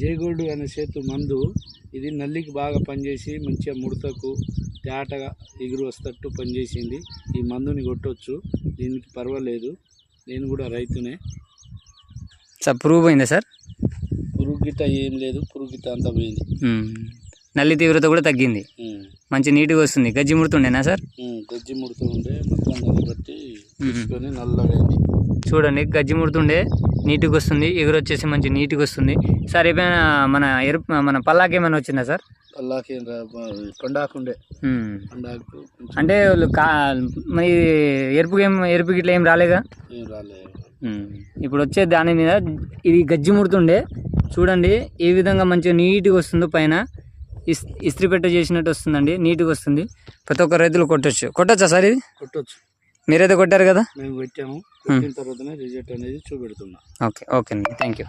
జైగోల్డ్ అనే సేతు మందు ఇది నల్లికి బాగా పనిచేసి మంచిగా ముడతకు తేటగా ఎగురు వస్తట్టు పనిచేసింది. ఈ మందుని కొట్టవచ్చు, దీనికి పర్వాలేదు. నేను కూడా రైతునే. సార్ పురుగు పోయిందా సార్? పురుగు గిట్ట ఏం లేదు, పురుగు గిట్ట అంతా పోయింది. నల్లి తీవ్రత కూడా తగ్గింది, మంచి నీట్గా వస్తుంది. గజ్జి ముడుతుండేనా సార్? గజ్జి ముడుతూ ఉండే మొత్తం నల్లి బట్టి తీసుకొని నల్లగా అయింది. చూడండి, గజ్జి ముడుతుండే నీట్గా వస్తుంది, ఎగురు వచ్చేసి మంచి నీట్గా వస్తుంది. సార్ ఏమైనా మన పల్లాకి ఏమైనా వచ్చిందా సార్? పల్లాకి పండాకుండే పండాకు అంటే మరి ఎరుపు గిట్ల ఏం రాలేగా? ఏం రాలేదు. ఇప్పుడు వచ్చే దాని మీద ఇది గజ్జి ముడుతుండే చూడండి ఏ విధంగా మంచిగా నీట్గా వస్తుందో. పైన ఇస్త్రీ పెట్ట చేసినట్టు వస్తుందండి, నీట్గా వస్తుంది. ప్రతి ఒక్క రైతులు కొట్టొచ్చా సార్? ఇది కొట్టొచ్చు. మీరైతే కొట్టారు కదా? మేము పెట్టాము, కొట్టిన తర్వాతనే రిజల్ట్ అనేది చూపెడుతున్నాం. ఓకే అండి, థ్యాంక్ యూ.